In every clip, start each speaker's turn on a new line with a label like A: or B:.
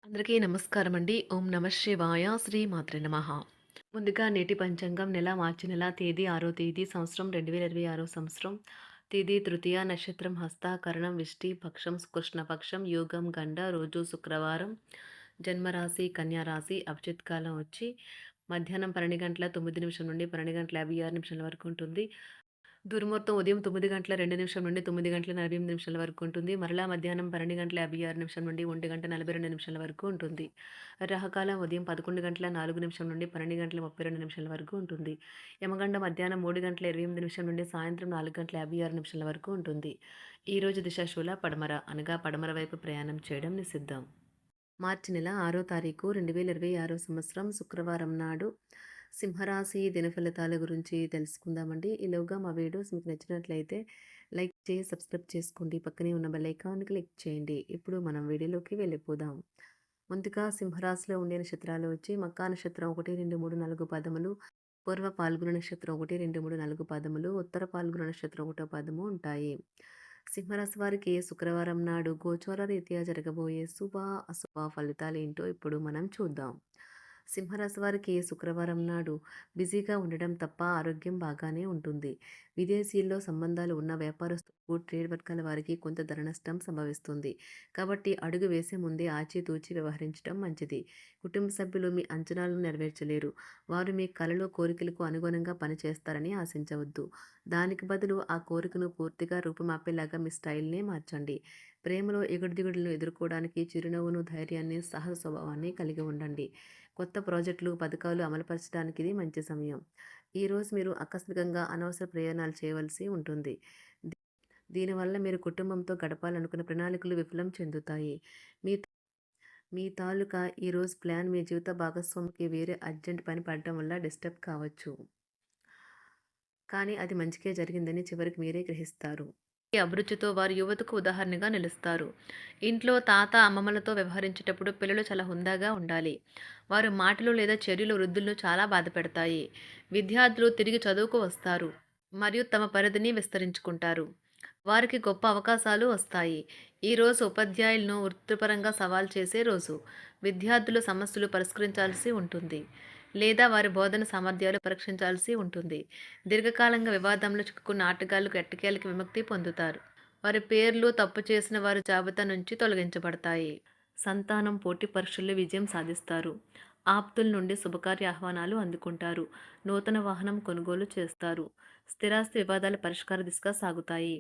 A: అందరికీ నమస్కారం అండి. ఓం నమ శివాయ. శ్రీ మాత్రే నమః. ముందుగా నేటి పంచాంగం నెల మార్చి నెల తేదీ 6వ తేదీ సంవత్సరం 2026 సంవత్సరం. తేదీ తృతీయ నక్షత్రం హస్త కరణం విష్టి పక్షం కృష్ణపక్షం యోగం గండ రోజు శుక్రవారం. జన్మరాశి కన్యా రాశి. అభిజిత్ కాలం వచ్చి మధ్యాహ్నం 12 గంటల 9 నిమిషం నుండి 12 గంటల 56 నిమిషాల వరకు ఉంటుంది. దుర్ముహూర్తం ఉదయం 9 గంటల 2 నిమిషం నుండి 9 గంటల 48 నిమిషాల వరకు ఉంటుంది. మరలా మధ్యాహ్నం 12 గంటల 56 నిమిషం నుండి 1 గంట 42 నిమిషాల వరకు ఉంటుంది. రాహుకాలం ఉదయం 11 గంటల 4 నిమిషం నుండి 12 గంటల 32 నిమిషాల వరకు ఉంటుంది. యమగండం మధ్యాహ్నం 3 గంటల 28 నిమిషం నుండి సాయంత్రం 4 గంటల 56 నిమిషాల వరకు ఉంటుంది. ఈ రోజు దిశాశూల పడమర అనగా పడమర వైపు ప్రయాణం చేయడం నిషిద్ధం. మార్చి నెల 6వ తారీఖు 2026 సంవత్సరం శుక్రవారం నాడు సింహరాశి దినఫలితాల గురించి తెలుసుకుందామండి. ఈలోగా మా వీడియోస్ మీకు నచ్చినట్లయితే లైక్ చేసి సబ్స్క్రైబ్ చేసుకోండి. పక్కనే ఉన్న బెల్ ఐకాన్ క్లిక్ చేయండి. ఇప్పుడు మనం వీడియోలోకి వెళ్ళిపోదాం. ముందుగా సింహరాశిలో ఉండే నక్షత్రాలు వచ్చి మక్కా నక్షత్రం 1, 2, 3, 4 పాదములు, పూర్వ పాల్గొన నక్షత్రం 1, 2, 3, 4 పాదములు, ఉత్తర పాల్గొన నక్షత్రం 1వ పాదము ఉంటాయి. సింహరాశి వారికి శుక్రవారం నాడు గోచార రీత్యా జరగబోయే శుభ అశుభ ఫలితాలు ఏంటో ఇప్పుడు మనం చూద్దాం. సింహరాశి వారికి శుక్రవారం నాడు బిజీగా ఉండడం తప్ప ఆరోగ్యం బాగానే ఉంటుంది. విదేశీల్లో సంబంధాలు ఉన్న వ్యాపారస్తులకు ట్రేడ్ వర్గాల వారికి కొంత ధన నష్టం సంభవిస్తుంది. కాబట్టి అడుగు వేసే ముందే ఆచితూచి వ్యవహరించడం మంచిది. కుటుంబ సభ్యులు మీ అంచనాలను నెరవేర్చలేరు. వారు మీ కలలో కోరికలకు అనుగుణంగా పనిచేస్తారని ఆశించవద్దు. దానికి బదులు ఆ కోరికను పూర్తిగా రూపుమాపేలాగా మీ స్టైల్నే మార్చండి. ప్రేమలో ఎగుడుదిగుడులను ఎదుర్కోవడానికి చిరునవ్వును, ధైర్యాన్ని, సహజ స్వభావాన్ని కలిగి ఉండండి. కొత్త ప్రాజెక్టులు, పథకాలు అమలుపరచడానికి ఇది మంచి సమయం. ఈరోజు మీరు ఆకస్మికంగా అనవసర ప్రయాణాలు చేయవలసి ఉంటుంది. దీనివల్ల మీరు కుటుంబంతో గడపాలనుకున్న ప్రణాళికలు విఫలం చెందుతాయి. మీ మీ తాలూకా ఈరోజు ప్లాన్ మీ జీవిత భాగస్వామికి వేరే అర్జెంట్ పని పడటం వల్ల డిస్టర్బ్ కావచ్చు. కానీ అది మంచికే జరిగిందని చివరికి మీరే గ్రహిస్తారు. ఈ అభిరుచితో వారు యువతకు ఉదాహరణగా నిలుస్తారు. ఇంట్లో తాత, అమ్మమ్మలతో వ్యవహరించేటప్పుడు పిల్లలు చాలా హుందాగా ఉండాలి. వారి మాటలు లేదా చర్యలు వృద్ధులను చాలా బాధపెడతాయి. విద్యార్థులు తిరిగి చదువుకు వస్తారు మరియు తమ పరిధిని విస్తరించుకుంటారు. వారికి గొప్ప అవకాశాలు వస్తాయి. ఈరోజు ఉపాధ్యాయులను వృత్తిపరంగా సవాల్ చేసే రోజు. విద్యార్థులు సమస్యలు పరిష్కరించాల్సి ఉంటుంది లేదా వారి బోధన సామర్థ్యాలు పరీక్షించాల్సి ఉంటుంది. దీర్ఘకాలంగా వివాదంలో చిక్కుకున్న ఆటగాళ్లు ఎట్టకేలకు విముక్తి పొందుతారు. వారి పేర్లు తప్పు చేసిన వారి జాబితా నుంచి తొలగించబడతాయి. సంతానం పోటీ పరీక్షల్లో విజయం సాధిస్తారు. ఆప్తుల నుండి శుభకార్య ఆహ్వానాలు అందుకుంటారు. నూతన వాహనం కొనుగోలు చేస్తారు. స్థిరాస్తి వివాదాల పరిష్కార దిశగా సాగుతాయి.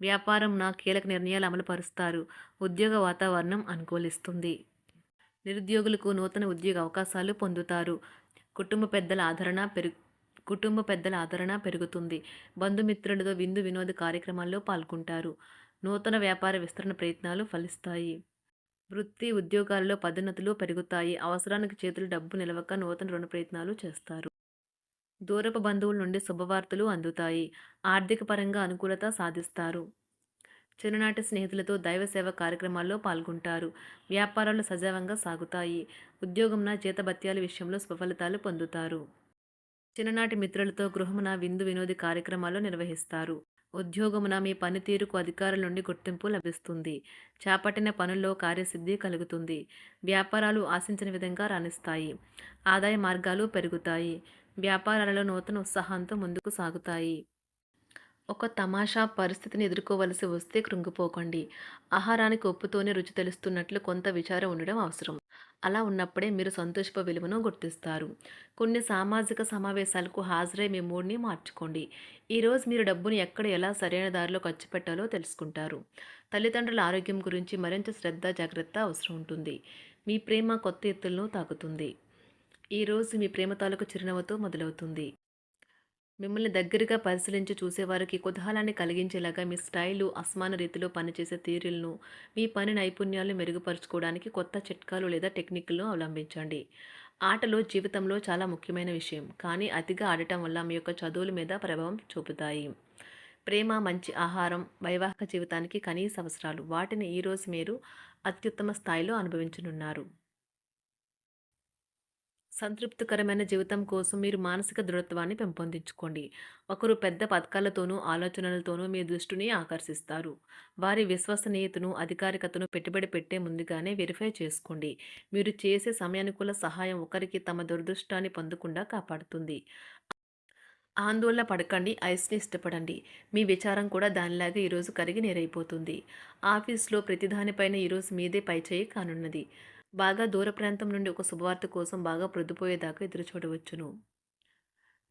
A: వ్యాపారం కీలక నిర్ణయాలు అమలు పరుస్తారు. ఉద్యోగ వాతావరణం అనుకూలిస్తుంది. నిరుద్యోగులకు నూతన ఉద్యోగ అవకాశాలు పొందుతారు. కుటుంబ పెద్దల ఆదరణ పెరుగుతుంది. బంధుమిత్రులతో విందు వినోద కార్యక్రమాల్లో పాల్గొంటారు. నూతన వ్యాపార విస్తరణ ప్రయత్నాలు ఫలిస్తాయి. వృత్తి ఉద్యోగాల్లో పదోన్నతులు పెరుగుతాయి. అవసరానికి చేతులు డబ్బు నిలవక నూతన రుణ ప్రయత్నాలు చేస్తారు. దూరపు బంధువుల నుండి శుభవార్తలు అందుతాయి. ఆర్థిక పరంగా అనుకూలత సాధిస్తారు. చిన్ననాటి స్నేహితులతో దైవ సేవ కార్యక్రమాల్లో పాల్గొంటారు. వ్యాపారాలు సజావంగా సాగుతాయి. ఉద్యోగంన జీతభత్యాల విషయంలో స్వఫలితాలు పొందుతారు. చిన్ననాటి మిత్రులతో గృహమున విందు వినోది కార్యక్రమాలు నిర్వహిస్తారు. ఉద్యోగమున మీ పనితీరుకు అధికారుల నుండి గుర్తింపు లభిస్తుంది. చేపట్టిన పనుల్లో కార్యసిద్ధి కలుగుతుంది. వ్యాపారాలు ఆశించిన విధంగా రాణిస్తాయి. ఆదాయ మార్గాలు పెరుగుతాయి. వ్యాపారాలలో నూతన ఉత్సాహంతో ముందుకు సాగుతాయి. ఒక తమాషా పరిస్థితిని ఎదుర్కోవలసి వస్తే కృంగిపోకండి. ఆహారానికి ఉప్పుతోనే రుచి తెలుస్తున్నట్లు కొంత విచారం ఉండడం అవసరం. అలా ఉన్నప్పుడే మీరు సంతోషపు విలువను గుర్తిస్తారు. కొన్ని సామాజిక సమావేశాలకు హాజరై మీ మూడ్ని మార్చుకోండి. ఈరోజు మీరు డబ్బుని ఎక్కడ ఎలా సరైన దారిలో ఖర్చు పెట్టాలో తెలుసుకుంటారు. తల్లిదండ్రుల ఆరోగ్యం గురించి మరింత శ్రద్ధ జాగ్రత్త అవసరం ఉంటుంది. మీ ప్రేమ కొత్త ఎత్తులను తాకుతుంది. ఈరోజు మీ ప్రేమ తాలూకు చిరునవ్వుతో మొదలవుతుంది. మిమ్మల్ని దగ్గరగా పరిశీలించి చూసేవారికి కుతూహలాన్ని కలిగించేలాగా మీ స్టైలు, అసమాన రీతిలో పనిచేసే తీరులను, మీ పని నైపుణ్యాలను మెరుగుపరుచుకోవడానికి కొత్త చిట్కాలు లేదా టెక్నిక్లను అవలంబించండి. ఆటలు జీవితంలో చాలా ముఖ్యమైన విషయం, కానీ అతిగా ఆడటం వల్ల మీ యొక్క చదువుల మీద ప్రభావం చూపుతాయి. ప్రేమ, మంచి ఆహారం, వైవాహిక జీవితానికి కనీస అవసరాలు. వాటిని ఈరోజు మీరు అత్యుత్తమ స్థాయిలో అనుభవించనున్నారు. సంతృప్తికరమైన జీవితం కోసం మీరు మానసిక దృఢత్వాన్ని పెంపొందించుకోండి. ఒకరు పెద్ద పథకాలతోనూ, ఆలోచనలతోనూ మీ దృష్టిని ఆకర్షిస్తారు. వారి విశ్వసనీయతను, అధికారికతను పెట్టుబడి పెట్టే ముందుగానే వెరిఫై చేసుకోండి. మీరు చేసే సమయానుకూల సహాయం ఒకరికి తమ దురదృష్టాన్ని పొందకుండా కాపాడుతుంది. ఆందోళన పడకండి. ఐస్‌ని ఇష్టపడండి. మీ విచారం కూడా దానిలాగే ఈరోజు కరిగి నీరైపోతుంది. ఆఫీస్‌లో ప్రతి దానిపైన ఈరోజు మీదే పైచేయి కానున్నది. బాగా దూర ప్రాంతం నుండి ఒక శుభవార్త కోసం బాగా ప్రొద్దుపోయేదాకా ఎదురుచూడవచ్చును.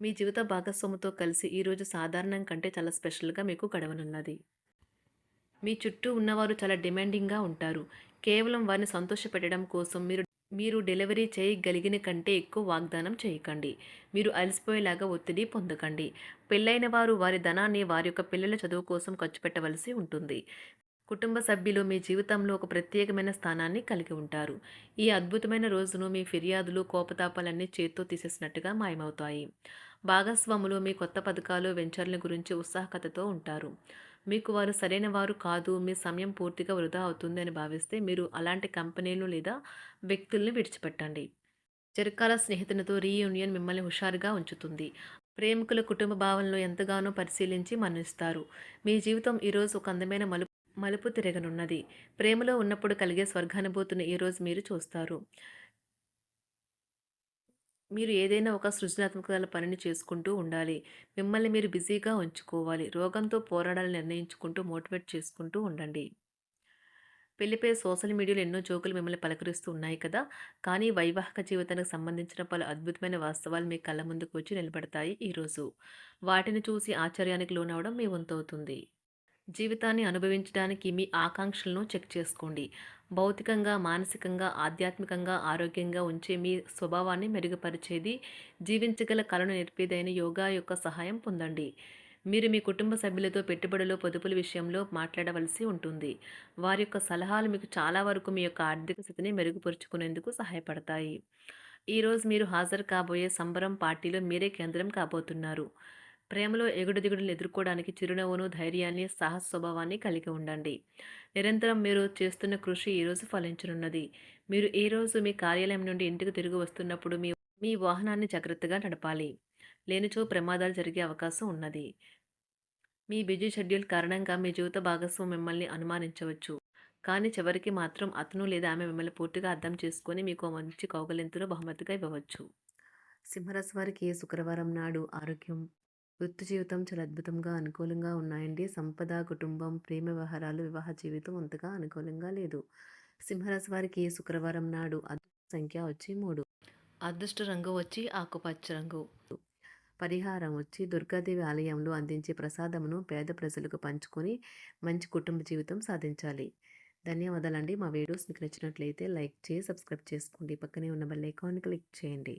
A: మీ జీవిత భాగస్వామితో కలిసి ఈరోజు సాధారణం కంటే చాలా స్పెషల్‌గా మీకు గడవనున్నది. మీ చుట్టూ ఉన్నవారు చాలా డిమాండింగ్‌గా ఉంటారు. కేవలం వారిని సంతోషపెట్టడం కోసం మీరు మీరు డెలివరీ చేయగలిగిన కంటే ఎక్కువ వాగ్దానం చేయకండి. మీరు అలసిపోయేలాగా ఒత్తిడి పొందకండి. పెళ్ళైన వారు వారి ధనాన్ని వారి యొక్క పిల్లల చదువు కోసం ఖర్చు పెట్టవలసి ఉంటుంది. కుటుంబ సభ్యులు మీ జీవితంలో ఒక ప్రత్యేకమైన స్థానాన్ని కలిగి ఉంటారు. ఈ అద్భుతమైన రోజును మీ ఫిర్యాదులు, కోపతాపాలన్నీ చేత్తో తీసేసినట్టుగా మాయమవుతాయి. భాగస్వాములు మీ కొత్త పథకాలు, వెంచర్ల గురించి ఉత్సాహకతతో ఉంటారు. మీకు వారు సరైన వారు కాదు, మీ సమయం పూర్తిగా వృధా అవుతుంది అని భావిస్తే మీరు అలాంటి కంపెనీలు లేదా వ్యక్తుల్ని విడిచిపెట్టండి. చిరకాల స్నేహితునితో రీయూనియన్ మిమ్మల్ని హుషారుగా ఉంచుతుంది. ప్రేమికుల కుటుంబ భావనలు ఎంతగానో పరిశీలించి మన్నిస్తారు. మీ జీవితం ఈరోజు ఒక అందమైన మలుపు తిరగనున్నది. ప్రేమలో ఉన్నప్పుడు కలిగే స్వర్గానుభూతిని ఈరోజు మీరు చూస్తారు. మీరు ఏదైనా ఒక సృజనాత్మక పనిని చేసుకుంటూ ఉండాలి. మిమ్మల్ని మీరు బిజీగా ఉంచుకోవాలి. రోగంతో పోరాడాలని నిర్ణయించుకుంటూ మోటివేట్ చేసుకుంటూ ఉండండి. పెళ్లిపై సోషల్ మీడియాలో ఎన్నో జోకులు మిమ్మల్ని పలకరిస్తూ ఉన్నాయి కదా! కానీ వైవాహిక జీవితానికి సంబంధించిన పలు అద్భుతమైన వాస్తవాలు మీ కళ్ళ ముందుకు వచ్చి నిలబడతాయి ఈరోజు. వాటిని చూసి ఆశ్చర్యానికి లోనవ్వడం మీ వంతవుతుంది. జీవితాన్ని అనుభవించడానికి మీ ఆకాంక్షలను చెక్ చేసుకోండి. భౌతికంగా, మానసికంగా, ఆధ్యాత్మికంగా ఆరోగ్యంగా ఉంచే మీ స్వభావాన్ని మెరుగుపరిచేది, జీవించగల కళను నేర్పేదైన యోగా యొక్క సహాయం పొందండి. మీరు మీ కుటుంబ సభ్యులతో పెట్టుబడులు, పొదుపుల విషయంలో మాట్లాడవలసి ఉంటుంది. వారి యొక్క సలహాలు మీకు చాలా వరకు మీ యొక్క ఆర్థిక స్థితిని మెరుగుపరుచుకునేందుకు సహాయపడతాయి. ఈరోజు మీరు హాజరు కాబోయే సంబరం పార్టీలో మీరే కేంద్రం కాబోతున్నారు. ప్రేమలో ఎగుడుదిగుడులను ఎదుర్కోవడానికి చిరునవ్వును, ధైర్యాన్ని, సాహస స్వభావాన్ని కలిగి ఉండండి. నిరంతరం మీరు చేస్తున్న కృషి ఈరోజు ఫలించనున్నది. మీరు ఈ రోజు మీ కార్యాలయం నుండి ఇంటికి తిరిగి వస్తున్నప్పుడు మీ మీ వాహనాన్ని జాగ్రత్తగా నడపాలి. లేనిచో ప్రమాదాలు జరిగే అవకాశం ఉన్నది. మీ బిజీ షెడ్యూల్ కారణంగా మీ జీవిత భాగస్వామి మిమ్మల్ని అనుమానించవచ్చు. కానీ చివరికి మాత్రం అతను లేదా ఆమె మిమ్మల్ని పూర్తిగా అర్థం చేసుకొని మీకు ఓ మంచి కౌగిలింతను బహుమతిగా ఇవ్వవచ్చు. సింహరాశి వారికి శుక్రవారం నాడు ఆరోగ్యం, వృత్తి జీవితం చాలా అద్భుతంగా అనుకూలంగా ఉన్నాయండి. సంపద, కుటుంబం, ప్రేమ వ్యవహారాలు, వివాహ జీవితం అంతగా అనుకూలంగా లేదు. సింహరాశి వారికి శుక్రవారం నాడు అదృష్ట సంఖ్య వచ్చి 3. అదృష్ట రంగు వచ్చి ఆకుపచ్చ రంగు. పరిహారం వచ్చి దుర్గాదేవి ఆలయంలో అందించే ప్రసాదమును పేద ప్రజలకు పంచుకొని మంచి కుటుంబ జీవితం సాధించాలి. ధన్యవాదాలండి. మా వీడియోస్ మీకు నచ్చినట్లయితే లైక్ చేసి సబ్స్క్రైబ్ చేసుకోండి. పక్కనే ఉన్న బెల్ ఐకాన్ క్లిక్ చేయండి.